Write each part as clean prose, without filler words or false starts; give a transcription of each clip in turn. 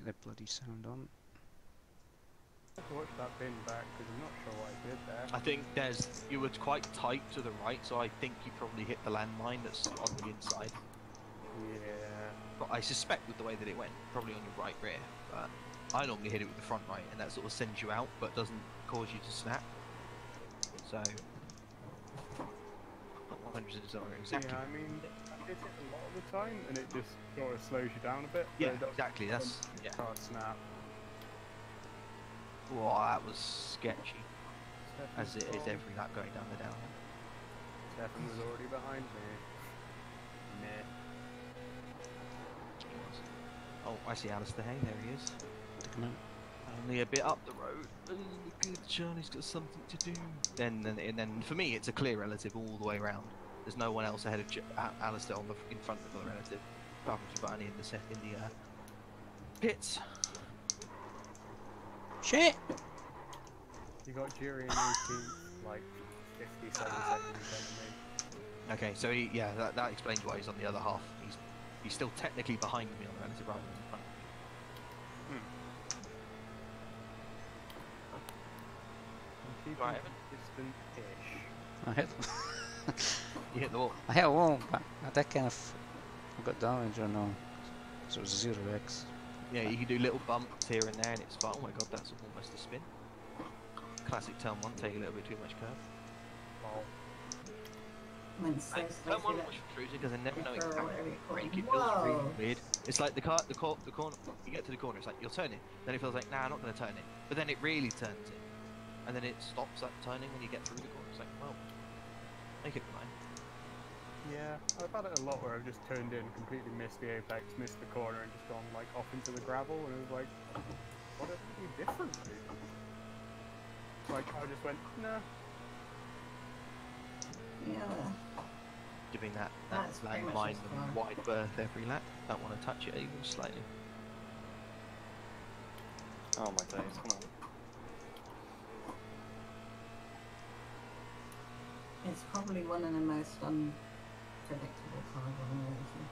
the bloody sound on. Watch that bin back because I'm not sure what I did there. I think you were quite tight to the right, so I think you probably hit the landmine that's on the inside. Yeah. But I suspect with the way that it went, probably on your right rear. But I normally hit it with the front right, and that sort of sends you out, but doesn't cause you to snap. So, not 100% exactly. Yeah, I mean, I hit it a lot of the time, and it just sort of slows you down a bit. Yeah, exactly. That's Can't snap. Wow, that was sketchy. As it is every lap going down the downhill. Stefan was already behind me. Meh. Oh, I see Alistair. Hey, there he is. Take him out. Only a bit up the road. Oh, good, Charlie's got something to do. Then for me, it's a clear relative all the way around. There's no one else ahead of Alistair in front of the relative. Apart from Giovanni in the pits. Shit! You got Jury in 18th, like 57 seconds ahead of me. Okay, so that explains why he's on the other half. He's still technically behind me on the relative rather than in front of me. Right, Evan? Distant-ish. I hit. You hit the wall. I hit a wall, but I did kind of. I got damage or no? So it was 0x. Yeah, you can do little bumps here and there, and it's fine. Oh my god, that's almost a spin. Classic turn 1, take a little bit too much curve. Oh. Turn 1 was cruising because I never know exactly where to brake. It feels really weird. It's like the corner. You get to the corner, it's like you're turning. Then it feels like, nah, I'm not going to turn it. But then it really turns it, and then it stops that turning when you get through the corner. It's like, well, make it fine. Yeah, I've had it a lot where I've just turned in, completely missed the apex, missed the corner, and just gone like off into the gravel, and it was like, what did I do differently? Like I just went, nah. Yeah. Giving that That's pretty much landmine just and fine. wide berth every lap. Don't want to touch it even slightly. Oh my days, come on. It's probably one of the most unpredictable cars on racing.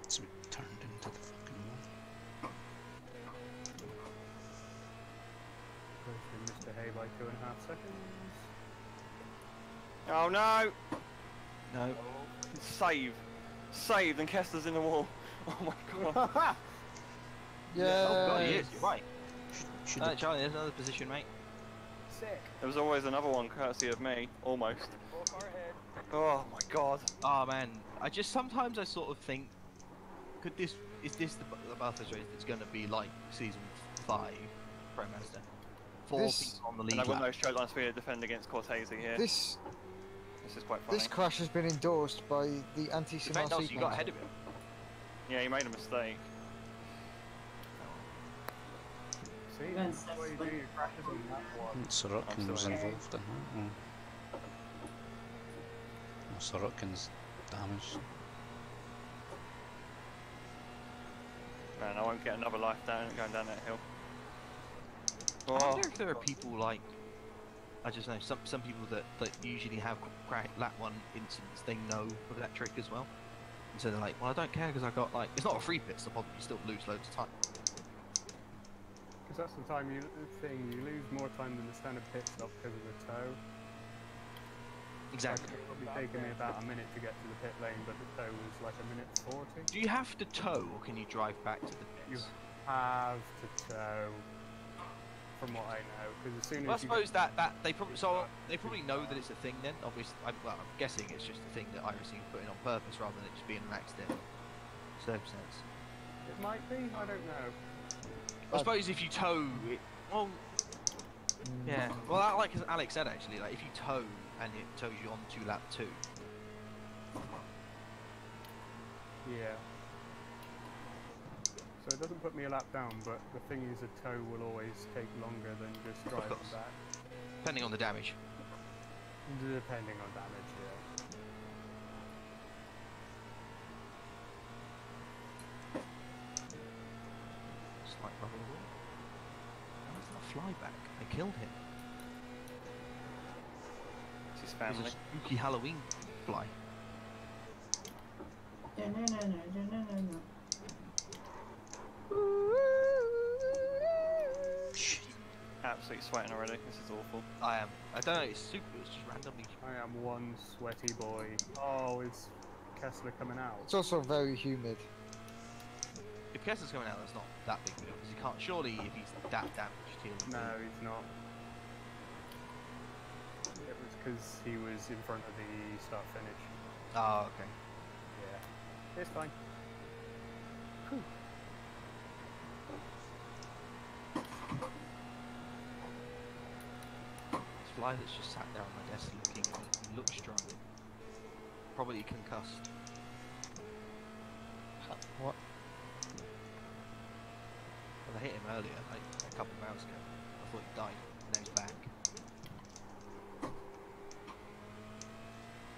So we turned into the fucking wall. Mr. Hay by 2.5 seconds. Oh no! No. Save! Saved and Kessler's in the wall. Oh my god. Yeah. Oh god, he is. You're right. Should have Charlie, there's another position, mate. Sick. There was always another one courtesy of me, almost. Oh my god. Oh man, sometimes I sort of think, is this the Bathurst race that's going to be like season 5 Pro Mazda? 4 people on the lead And I've got lap. no straight line speed to defend against Cortese here. This is quite funny. This crash has been endorsed by the anti-Simar Defend us, you got ahead of him. Yeah, you made a mistake. See, Then that's the way you do your crashes on that one. Sorokin was still involved in that. Well, Sorokin's damaged. Man, I won't get another life going down that hill. I Oh, wonder if there are people like, I just know, some people that usually have lap 1 incidents, they know of that trick as well. And so they're like, well, I don't care because I got like, it's not a free pit stop, you still lose loads of time. Because that's the time you lose more time than the standard pit stop because of the tow. Exactly. Like, it's probably taken me about a minute to get to the pit lane, but the tow was like a minute 40. Do you have to tow or can you drive back to the You pits? have to tow, from what I know, because as soon as Well, I you suppose that they probably know that it's a thing then. Obviously, I'm guessing it's just a thing that iRacing put in on purpose rather than it just being an accident circumstance. it might be, I don't know. I suppose if you tow it, well, yeah. Well, like Alex said actually, like if you tow and it tows you on to lap 2. Yeah. So it doesn't put me a lap down, but the thing is a tow will always take longer than just driving course. back. Depending on the damage. Depending on damage, yeah. Slight rubber wall. That was not a flyback. They killed him. it's his It family. was a spooky Halloween fly. Absolutely sweating already. This is awful. I am. I don't know. It's super. It's just randomly. I am one sweaty boy. Oh, is Kessler coming out? It's also very humid. If Kessler's coming out, that's not that big deal because he can't. Surely, if he's that damaged, he'll. No, he's not. It was because he was in front of the start finish. Oh, okay. Yeah, it's fine. Whew. This fly that's just sat there on my desk looking. He looks drunk. Probably concussed. What? Well, I hit him earlier, like a couple of hours ago. I thought he died, and then he's back.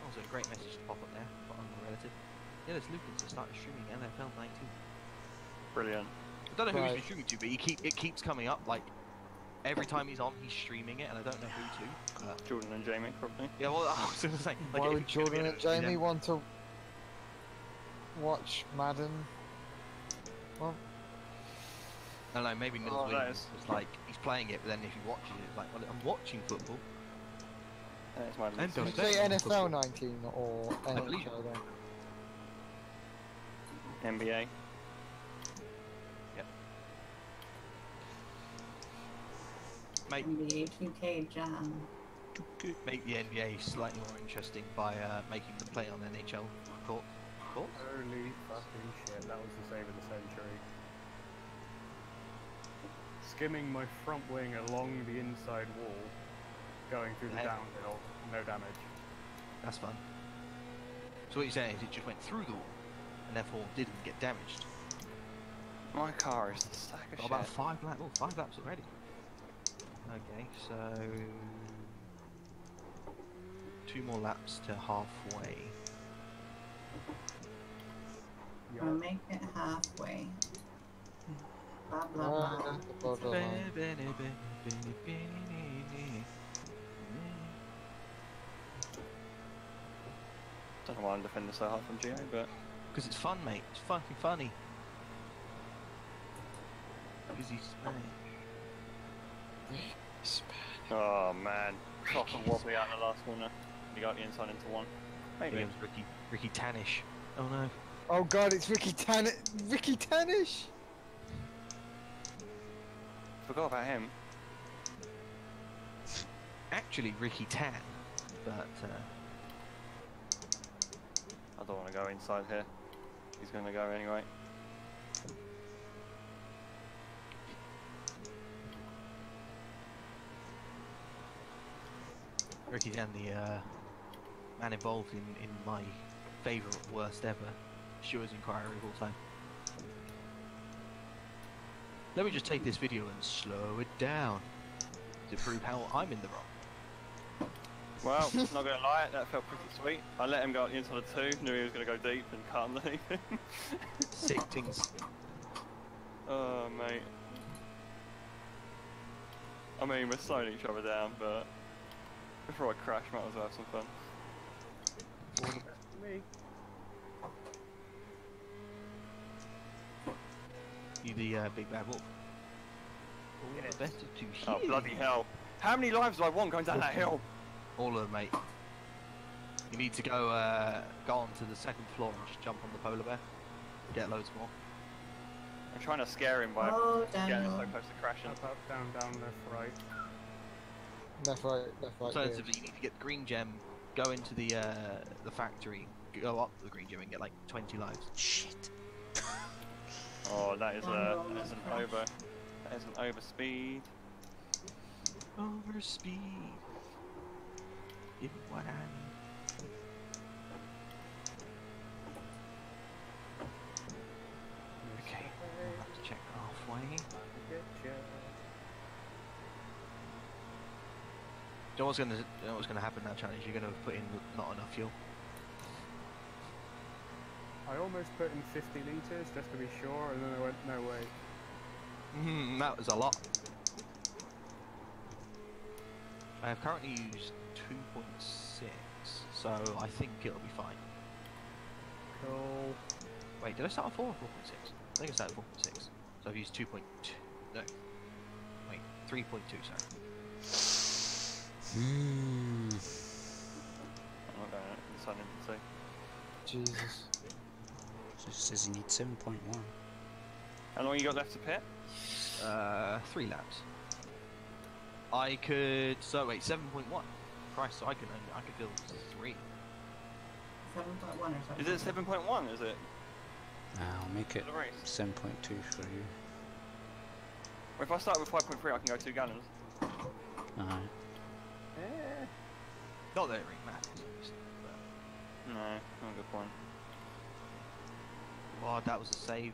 Also, a great message to pop up there, but on the relative. Yeah, there's Lucas that started streaming NFL 19. Brilliant. I don't know who he's been streaming to, but it keeps coming up. Like every time he's on, he's streaming it, and I don't know who to. Jordan and Jamie, probably. Yeah, well, I was gonna say. Like, Why if would it's gonna be Jordan and Jamie them- want to watch Madden? Well, No, no, maybe Nils Oh, that Williams is- was like he's playing it, but then if he watches it, it's like, well, I'm watching football. It's my And did you don't say bet on NFL football. 19 or believe NHL then? NBA. Make NBA 2K Jam. make the NBA slightly more interesting by making them play on NHL court. Courts? Holy fucking shit, that was the save of the century. Skimming my front wing along the inside wall, going through the Hey. downhill, no damage. That's fun. So what you're saying is it just went through the wall and therefore didn't get damaged. My car is a stack of Got shit. about 5 laps already. Okay, so 2 more laps to halfway. I'll make it halfway. Blah blah blah. Blah, blah, blah. Don't know why I'm defending so hard from GA, but Because it's fun, mate. It's fucking funny. Because he's Spanish. oh man, proper wobbly out in the last corner. You got the inside into one. Maybe. Here comes Ricky Tannish. Oh no. Oh god, it's Ricky Tannish! Forgot about him. Actually, Ricky Tan. But, I don't want to go inside here. He's going to go anyway. Ricky Tan, the man involved in my favourite worst ever Stewards Inquiry of all time. Let me just take this video and slow it down to prove how I'm in the wrong. Well, not going to lie, that felt pretty sweet. I let him go at the inside of 2, knew he was going to go deep and cut underneath him. Sick things. Oh, mate. I mean, we're slowing each other down, but before I crash, might as well have some fun. All the best for me. You the big bad wolf. All the better to Oh, hear. bloody hell. How many lives do I want going down that hill? All of them, mate. You need to go on to the 2nd floor and just jump on the polar bear. Get loads more. I'm trying to scare him by Oh, getting Daniel. so close to crashing. Up, down, down, left, right. Left, right, yeah. Alternatively, you need to get the green gem, go into the factory, go up the green gem and get like 20 lives. Shit. Oh, that is Daniel an almost crashed. over. That is an overspeed. Overspeed. Give me what I need. Okay, we'll have to check halfway. Getcha. You know what's gonna happen now, challenge? You're gonna put in not enough fuel. I almost put in 50 litres just to be sure, and then I went, no way. That was a lot. I have currently used 2.6, so I think it'll be fine. Cool. Wait, did I start at 4 or 4.6? I think I started at 4.6. So I've used 2.2. No. Wait, 3.2, sorry. Hmm. I'm not going inside into Jesus. So it says you need 7.1. How long you got left to pit? 3 laps. I could. So wait, 7.1. Christ, so I could fill 3. 7.1 or something. Is it 7.1? Is it? I'll make it For the race? 7.2 for you. Or if I start with 5.3, I can go 2 gallons. Uh-huh. Not that it really matters, obviously, but... No, not a good point. Oh, that was a save.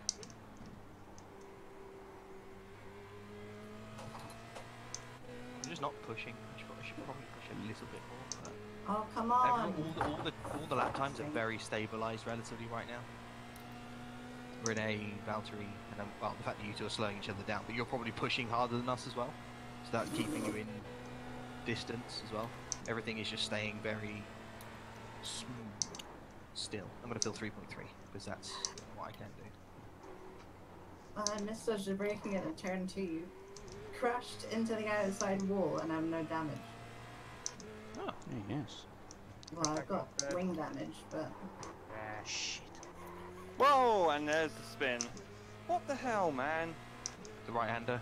I'm just not pushing. I should probably push a little bit more. But Oh, come on! all the lap times are very stabilised relatively right now. Renee, Valtteri, and well, the fact that you two are slowing each other down, but you're probably pushing harder than us as well. So that's keeping you in distance as well. Everything is just staying very smooth still. I'm going to fill 3.3 because that's what I can do. I missed as you're braking it in turn 2. Crashed into the outside wall and have no damage. Oh, Yes. Well, I've got wing damage, but Shit. Whoa, and there's the spin. What the hell, man? the right-hander.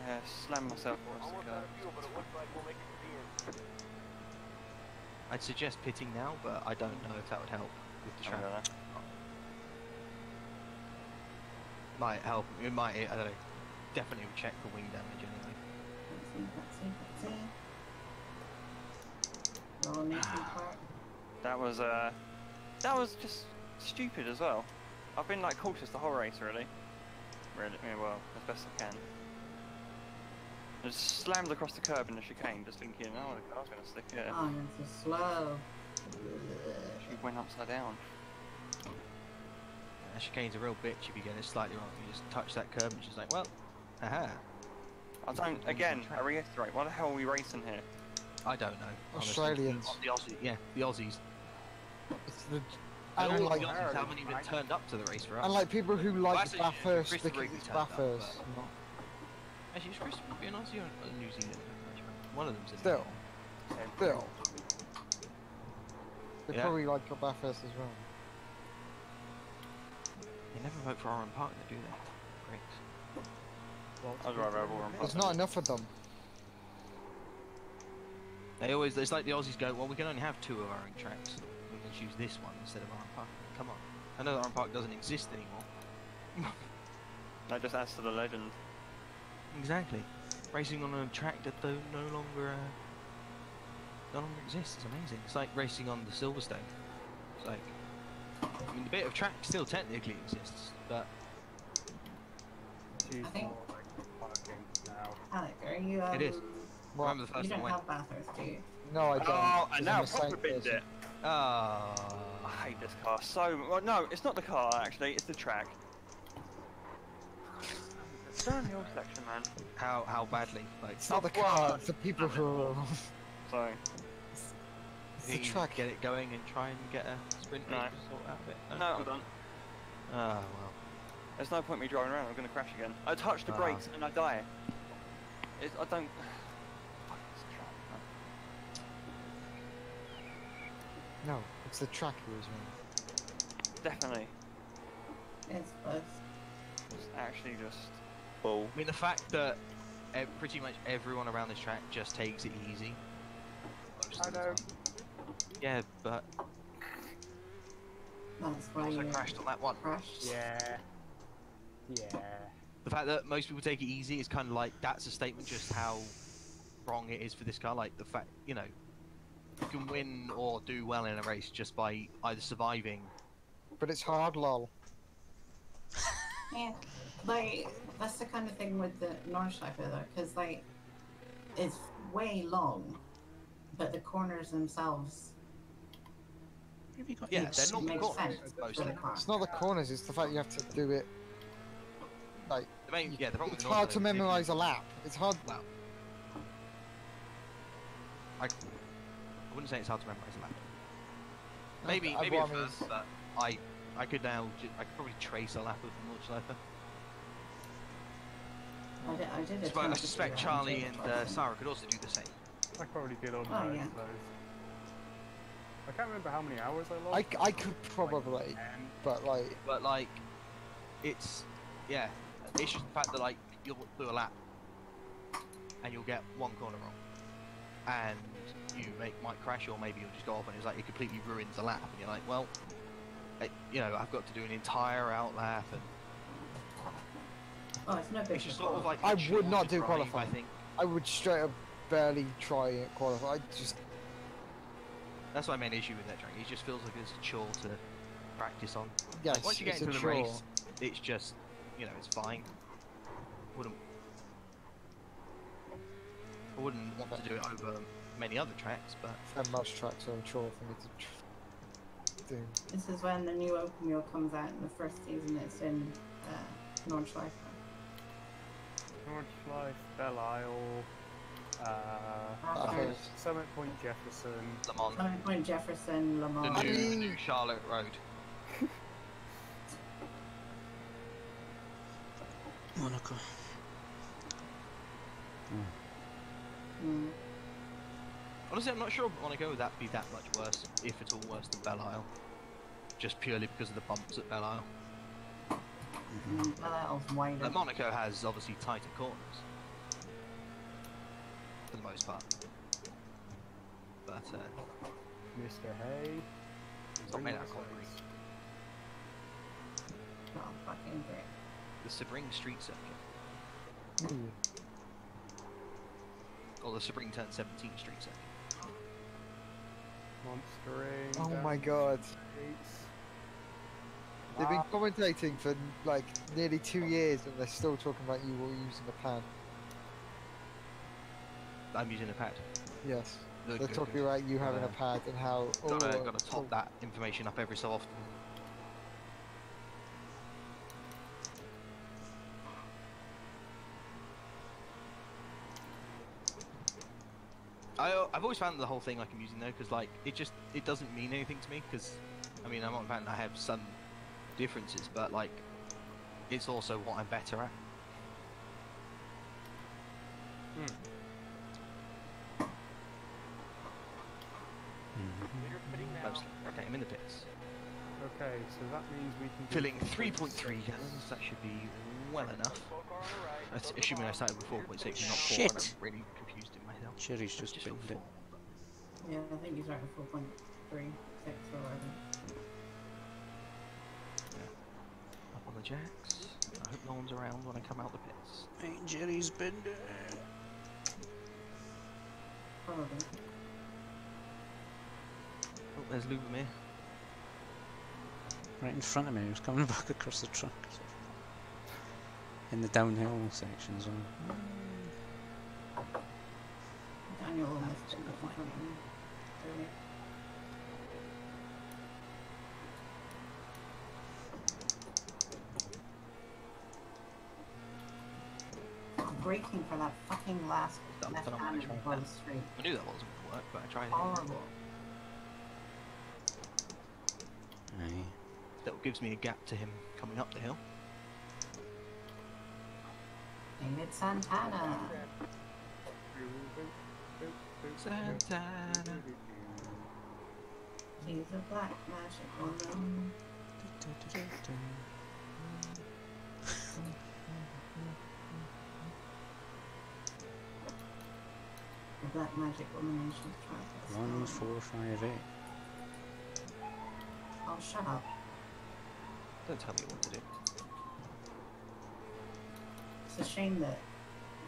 Yeah, slam myself across the curb. I'd suggest pitting now, but I don't know if that would help with the I track. don't know. Might help. It might. I don't know. Definitely would check for wing damage anyway. let's see. Roll making part. That was just stupid as well. I've been like cautious the whole race, really. Yeah, well, as best I can. I just slammed across the curb in the chicane, just thinking, oh, the car's gonna stick here. Oh, you're so slow. She went upside down. That chicane's a real bitch if you get it slightly wrong. You just touch that curb and she's like, well, haha. I don't. Again, I reiterate. Why the hell are we racing here? I don't know. honestly. Australians. The Aussie, yeah, the Aussies. It's the, And and all like, the Aussies haven't even turned up to the race for us. and like people who like actually, Bathurst Christopher because Rigby it's turned up, Bathurst. but- Actually, is Christopher be an Aussie or a New Zealand? One of them's in Still. there. Still, they Yeah. probably like Bathurst as well. They never vote for Oran Park, they do they? Great. I'd rather have Warren There's Buffett. not enough of them. They always, it's like the Aussies go, well, we can only have 2 of our own tracks. We can choose this one instead of Oran Park. Come on. I know that Oran Park doesn't exist anymore. That just adds to the legend. Exactly. Racing on a track that no longer exists is amazing. It's like racing on the Silverstone. It's like, I mean, the bit of track still technically exists, but She's I think- more like parking now. Alec, are you? it is. Well, Remember the You first time don't I have went. Bathurst, do you? no, I don't. Oh, 'cause and I'm now a proper Saint binned person. it. Ah. I hate this car so much. Well, no, it's not the car actually, it's the track. Turn the old section, man. How badly? Like, It's not the well, car, it's the people who are. Sorry. It's you the track. get it going and try and get a sprint No. race to sort out a bit. No, I'm done. Ah, well. There's no point me driving around, I'm gonna crash again. I touch the brakes and I die. I don't... Fuck this track, man. No, it's the track who is wrong. Definitely. It's both. It's actually just... bull. I mean, the fact that pretty much everyone around this track just takes it easy. Most I of the know. time. Yeah, but That's why also you crashed on that one. crashed. Yeah. Yeah. The fact that most people take it easy is kind of like, that's a statement just how wrong it is for this car. Like, the fact, you know, you can win or do well in a race just by either surviving. But it's hard, lol. Yeah, like that's the kind of thing with the Nordschleife though, because like it's way long, but the corners themselves Yeah, they're not the make corners, sense for mostly. the car. It's not the corners, it's the fact you have to do it. Like, The main, yeah, the problem it's with hard to Northern is if you- memorize a lap. It's hard. Well, I wouldn't say it's hard to memorize a lap. Maybe I at mean, first, but I could now, I could probably trace a lap of the launch sniper. I did So I attempt to do suspect that Charlie until and the first Sarah could also do the same. I probably did on Oh, most yeah. of those. I can't remember how many hours I lost. I could probably, but like, But like, it's, yeah, it's just the fact that like, you'll do a lap, and you'll get one corner wrong, and you might crash, or maybe you'll just go off and it's like, it completely ruins the lap, and you're like, well, you know, I've got to do an entire out lap, and Oh, it's no big it's just sort of like I a would chore not to do drive, qualifying. I think. I would straight up barely try it qualify. I just, That's my main issue with that track. It just feels like it's a chore to practice on. yes, Like, once you get it's a into the chore. race, it's just, you know, it's fine. I wouldn't want to do it over many other tracks, but And most tracks are a chore for me to do. This is when the new open wheel comes out in the first season. It's in Nordschleife. Nordschleife, Belle Isle, Bathurst, Summit Point Jefferson. Le Mans, Summit Point Jefferson, Le the Mans. new Charlotte Road. Monaco. Mm. Honestly, I'm not sure Monaco would that be that much worse, if at all worse than Belle Isle. Just purely because of the bumps at Belle Isle. Belle Isle's wider. Like, Monaco has obviously tighter corners. For the most part. But, Mr. Hay. it's not made out of concrete. Oh, fucking great. The Sebring Street Circuit. Ooh. Or the Sebring Turn 17 Street Circuit. Monstering. Oh down my the god. streets. They've been commentating for like nearly 2 years and they're still talking about you all using a pan. I'm using a pad. Yes. Good, They're good, talking good. about you having a pad and how... Gotta top that information up every so often. I've always found the whole thing like amusing though, because like it doesn't mean anything to me. Because I mean, I'm not found I have some differences, but like it's also what I'm better at. Mostly. Okay, I'm in the pits. Okay, so that means we can do Filling some 3.3 gallons. That should be well enough. That's assuming I started with 4.6 and not 4. Shit. And I'm really confused in myself. Cherry's It's just sort binned of it. Yeah, I think he's right at 4.36 or whatever. Up on the jacks. I hope no one's around when I come out the pits. Hey, Jerry's binned it. Probably. Oh, there's Lubomir. Right in front of me, he was coming back across the track. In the downhill section as well. Daniel almost did it in front of me earlier. Braking for that fucking last Done left phenomenally. hand before the street. I knew that wasn't going to work, but I tried it. Horrible. Aye. That gives me a gap to him coming up the hill. David Santana. Santana. She's a black magic woman. The black magic woman and she's trying to 1458. Oh, shut up. Don't tell me what to do. It's a shame that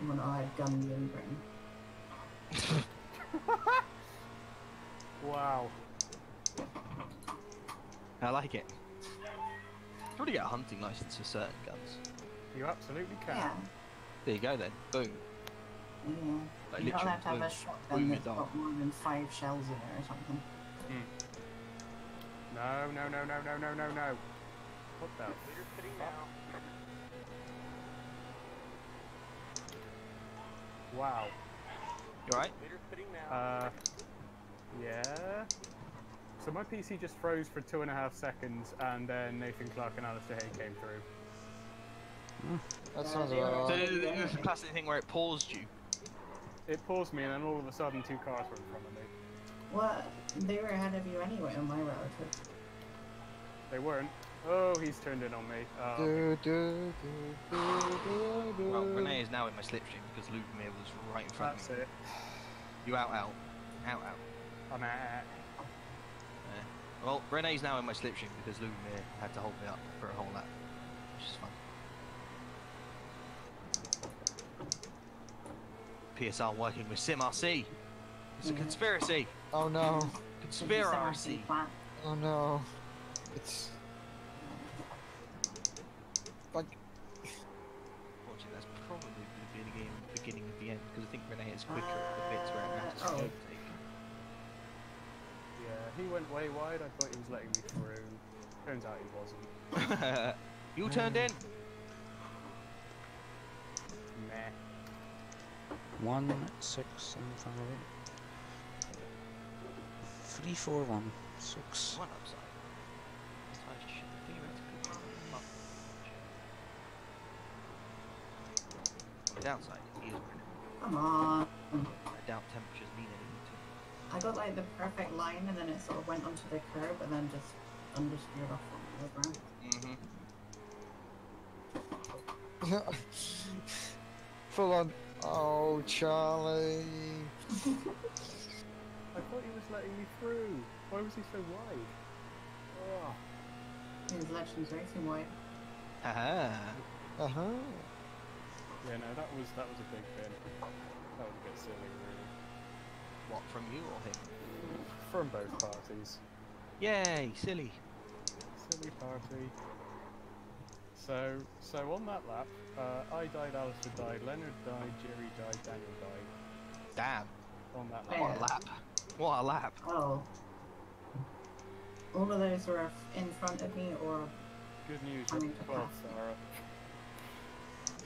when I had guns in Britain. Wow. I like it. You probably get a hunting license for certain guns. You absolutely can. Yeah. There you go then. Boom. Yeah. Like You don't literally, have to have boom. a shotgun Boom, that's you're got more than 5 shells in it or something. No, no, no, no, no, no, no, no. What the fuck? Wow. You alright? Yeah. So my PC just froze for 2.5 seconds, and then Nathan Clark and Alistair Hay came through. That sounds they were about So right. it was the classic thing where it paused you. It paused me, and then all of a sudden 2 cars were in front of me. What? They were ahead of you anyway on my relative. They weren't. Oh, he's turned in on me. Oh, Well, Renee is now in my slipstream because Lubomir was right in front that's of me. it. You out. I'm at. Well, Renee's now in my slipstream because Lubomir had to hold me up for a whole lap, which is fun. PSR working with SimRC. It's a conspiracy. Oh no. Conspiracy. Oh no. It's like Watching that's probably going to be the beginning of the end because I think Renee is quicker at the bits where it matters to overtake. Yeah, he went way wide. I thought he was letting me through. Turns out he wasn't. You turned in. Meh. 1, 6, 7, 5, 3, 4, 1, 6. One upside. I should theoretically put them up. On the downside, he is running. Come on. I doubt temperatures mean anything to him. I got like the perfect line and then it sort of went onto the curb and then just understeered off on the ground. full on. Oh, Charlie. I thought he was letting me through. Why was he so wide? Oh. His Legends Racing White. Haha. Yeah, no, that was a big bin. That was a bit silly, really. What, from you or him? From both parties. Yay, silly. Silly party. So on that lap, I died, Alistair died, Leonard died, Jerry died, Daniel died. Damn. On that lap. What a lap. What a lap. Oh. All of those were in front of me or... Good news, I you're mean, 12th, Sarah.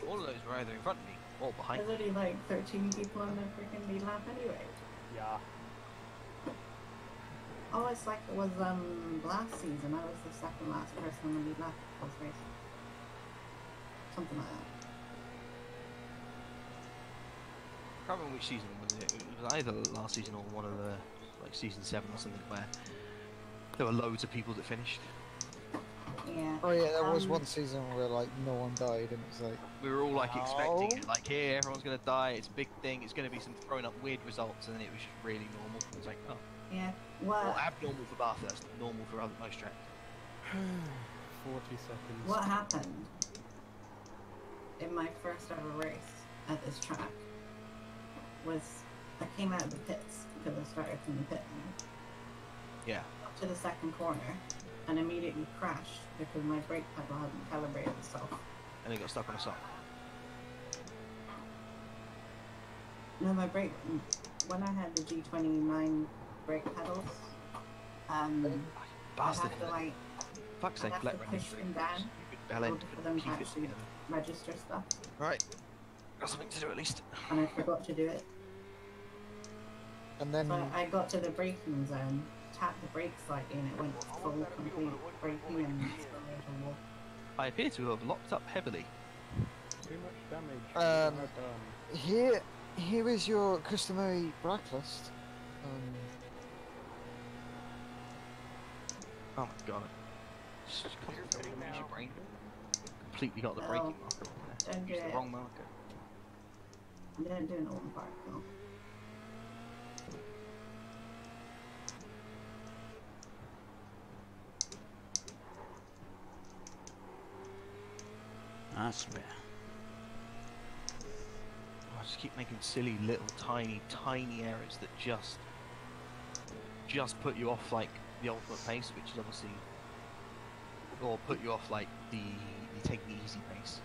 All of those were either in front of me or behind There's me. only like 13 people on the freaking lead lap anyway. Yeah. Oh, it's like it was last season. I was the second last person on the lead lap of the race. Something like that. I can't remember which season was it. It was either last season or one of the, like season 7 or something, where there were loads of people that finished. Yeah. Oh yeah, there was one season where like no one died, and it's like We were all like expecting Oh. it, like here, everyone's gonna die, it's a big thing, it's gonna be some thrown up weird results, and then it was just really normal. It was like, oh, Yeah. well, What abnormal for Bathurst, normal for most tracks. 40 seconds. what happened in my first ever race at this track was I came out of the pits because I started from the pit Yeah. up to the second corner and immediately crashed because my brake pedal hadn't calibrated itself. And it got stuck on a sock. No, my brake, when I had the G29 brake pedals, I Bastard. had to like Fuck's I sake, have let to Renee push through. them down Stupid bell in end order for couldn't them to keep it actually together. register stuff, Right. Got something to do at least. and I forgot to do it. and then So I got to the braking zone, tapped the brakes slightly, and it went full complete braking and accelerator wall. I appear to have locked up heavily. Too much damage. Um, Well done. here is your customary blacklist. Oh my god. Just concentrating on your brain. Completely got the No. braking marker on there. Don't do Used the it. wrong marker. I didn't do an open part though. That's better. I just keep making silly little tiny errors that just put you off like the ultimate pace, which is obviously, or put you off like the take the easy pace.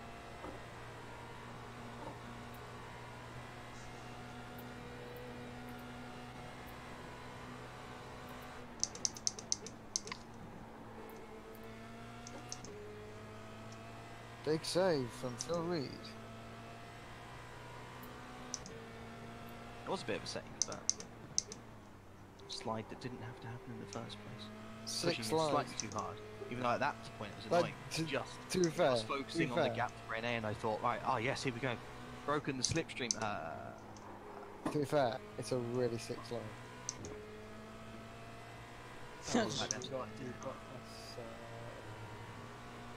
Big save from Phil Reed. It was a bit of a save, but slide that didn't have to happen in the first place. Six Pushing it slightly slides. too hard. Even though at that point it was Like, annoying. Just to be fair, I was focusing on the gap for NA and I thought, right, oh yes, here we go. Broken the slipstream. To be fair, it's a really sick slide. That was You've like got, that. you've got this,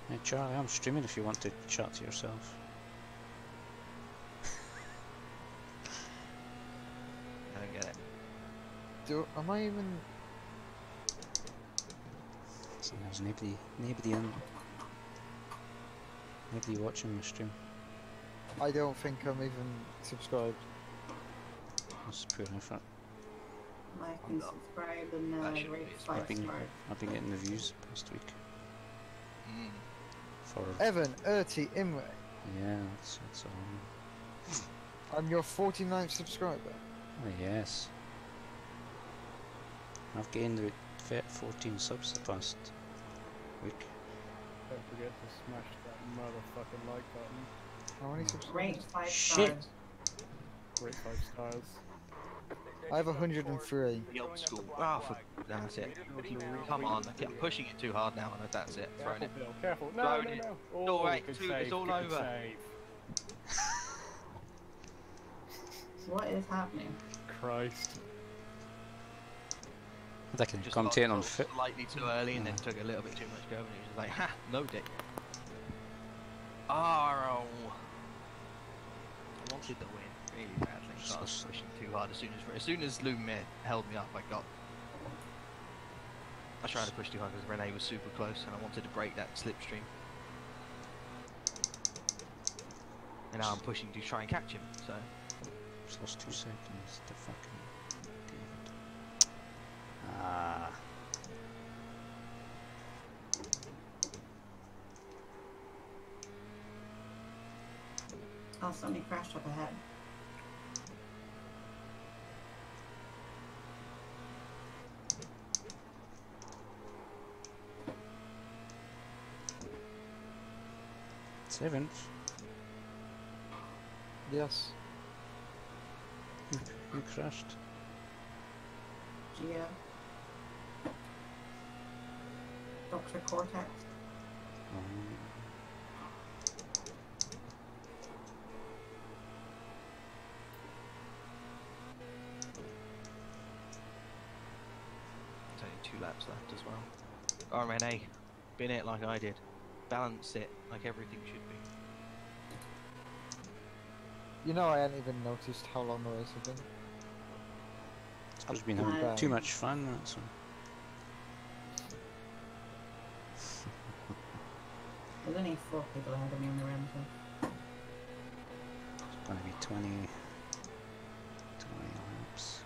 Hey Charlie, I'm streaming if you want to chat to yourself. I don't get it. Am I even? So there's nobody watching my stream. I don't think I'm even subscribed. That's pure effort. Like and subscribe and That shouldn't rate be a 5 I've been, stars. I've been getting the views last week. Mm. For Evan Erti Imre, yeah, that's all. I'm your 49th subscriber. Oh yes. I've gained about 14 subs the past week. don't forget to smash that motherfucking like button. How many subscribers? Rate 5 Shit. stars. Great 5 stars. I have 103. The old school. Ah, that's it. Come on, I'm pushing it too hard now, and that's it. Throwing Careful, it. Bill, careful. No, Throwing no, it. no. It's Oh, all right, good it's save, all good over. save. What is happening? Christ. I can Just commentate on got fit. slightly too early, and then took a little bit too much go, and he was just like, ha, no dick. Oh, I wanted the win really badly. So I was pushing too hard. As soon as Lumiere held me up, I was trying to push too hard because Renee was super close, and I wanted to break that slipstream. And now I'm pushing to try and catch him. So Just lost 2 seconds to fucking David. Ah. Oh, somebody crashed up ahead. Seventh. Yes. Who crashed? Gia. Dr. Cortex. there's only 2 laps left as well. Oh, Renee, bin it like I did. Balance it like everything should be. You know, I hadn't even noticed how long the race had been. It's because we've been having too much fun, that's all. There's only 4 people ahead of me on the rim, so. It's going to be 20 laps.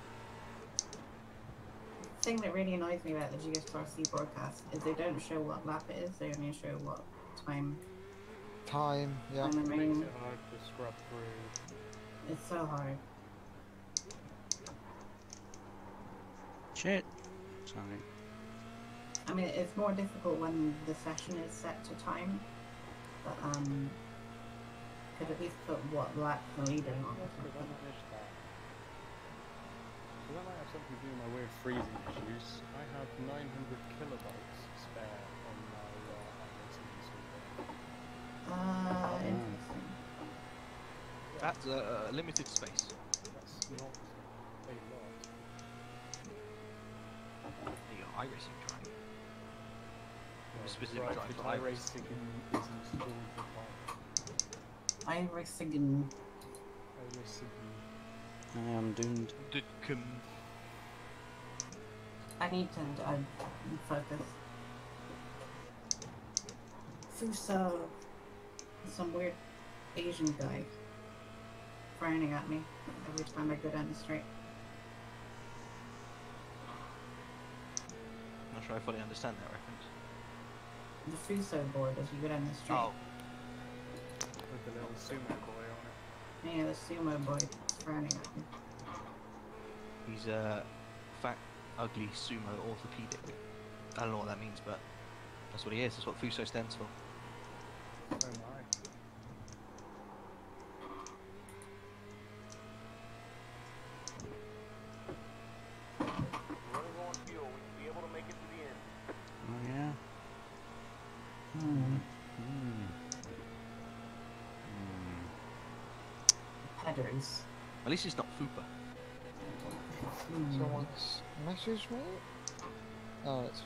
The thing that really annoys me about the GSRC broadcast is they don't show what lap it is, they only show what time. Time, yeah. Time It makes remaining. it hard to scrub through. It's so hard. Shit. Sorry. I mean, it's more difficult when the session is set to time, but could at least put what lap the leader on or Because I something. managed that. Because I might have something to do with my weird freezing issues. I have 900 kilobytes spare on my iRacing server. Interesting. That's a limited space. That's not a lot. There you go, iRacing trying. Specific Right, drive because for iRacing is installed for iRacing. iRacing. I am doomed. I need to focus. Fuso. Some weird Asian guy frowning at me every time I go down the street. Not sure I fully understand that reference. The Fuso board as you go down the street. Oh, With the little sumo boy on it. Yeah, the sumo boy frowning at me. he's a fat, ugly sumo orthopedic. I don't know what that means, but that's what he is. That's what Fuso stands for. Oh my. What riders. At least it's not Fupa. Someone's messaged me? Oh, it's...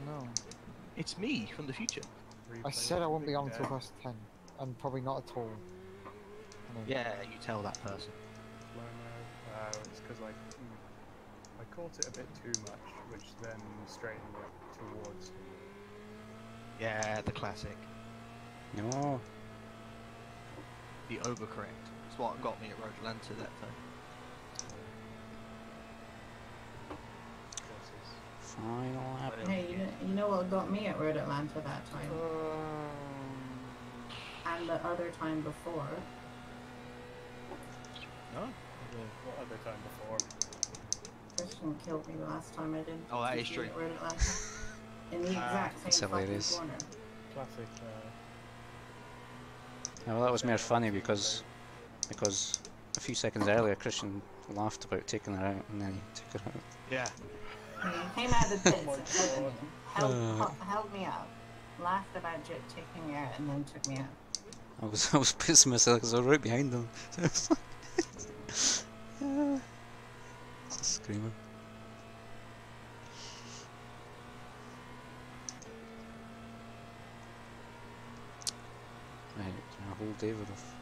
No. It's me from the future. I said I won't be on until past 10. And probably not at all. No. Yeah, you tell that person. It's because like I caught it a bit too much, which then straightened it towards him. Yeah, the classic. No. The overcorrect. It's what got me at Road Atlanta that time. Final lap. Hey, you know what got me at Road Atlanta that time? And the other time before? No? What other time before? Christian killed me the last time I didn't. Oh, that is see true. At Road Atlanta. In the exact That's same fucking hilarious. corner. Classic. Yeah, well, that was more funny because a few seconds earlier Christian laughed about taking her out and then he took her out. Yeah. And he came out of the pits Oh my and said to me, God. held me up, laughed about it, taking me out, and then took me out. I was pissing myself because I was right behind him. Screaming. Right, gonna hold David off.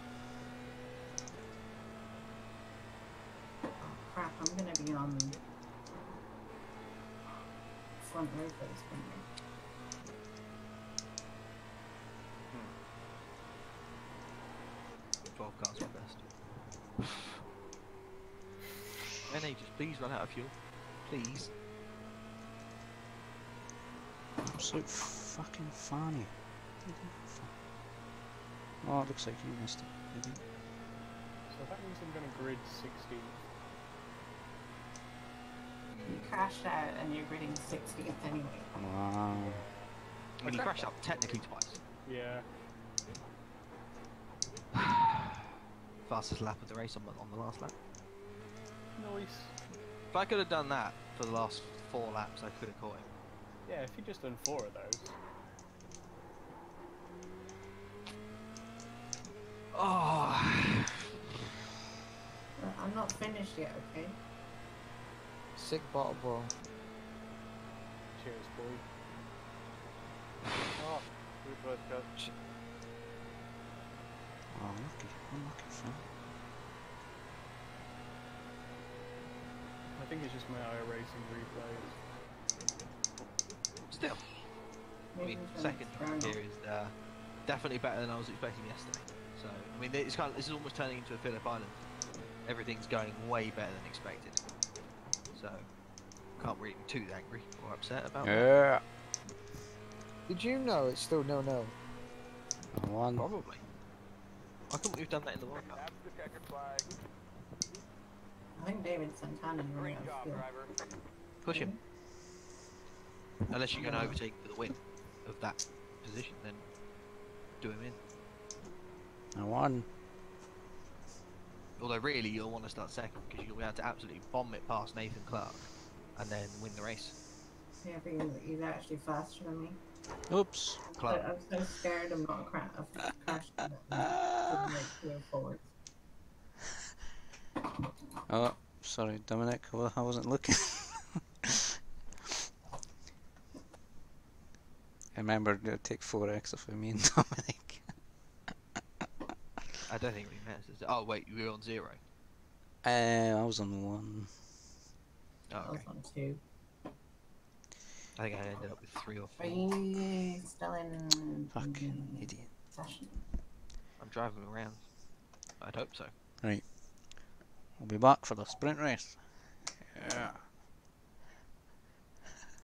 Oh crap, I'm gonna be on front row for this one. 12 cars at best. NA, just please run out of fuel. Please. Absolute fucking funny. Oh, it looks like you missed it, maybe. So that means I'm gonna grid 16th. You crashed out and you're gridding 60th anyway. Wow. I mean, he crashed out technically twice. Yeah. Fastest lap of the race on the last lap. Nice. If I could have done that for the last 4 laps, I could have caught him. Yeah, if you just done 4 of those. Oh. I'm not finished yet, okay? Sick bottle bro. Cheers, boy. Oh, we both got. Oh, unlucky fella. I think it's just my iRacing replays. Still. I mean, Maybe for second next round. here is definitely better than I was expecting yesterday. So, I mean, it's kind of, this is almost turning into a Phillip Island. Everything's going way better than expected. So, can't really be too angry or upset about that. Yeah. Did you know it's still 0-0? I won. Probably. I thought we've done that in the World Cup. I think David Santana's running out of fuel. Push him. Unless you're going to overtake for the win of that position, then do him in. I won. Although really you'll want to start second because you'll be able to absolutely bomb it past Nathan Clark and then win the race. Yeah, because he's actually faster than me. Oops. Clark. I'm so scared I'm not crashing forwards. Oh, sorry, Dominic. Well, I wasn't looking. I remember to take 4x off of me and Dominic. I don't think it really matters. Does it? Oh wait, you were on 0. I was on 1. Oh, I was okay. on 2. I think I ended up with 3 or 4. Are you still in Fucking idiot. session? I'm driving around. I'd hope so. Right. We'll be back for the sprint race. Yeah.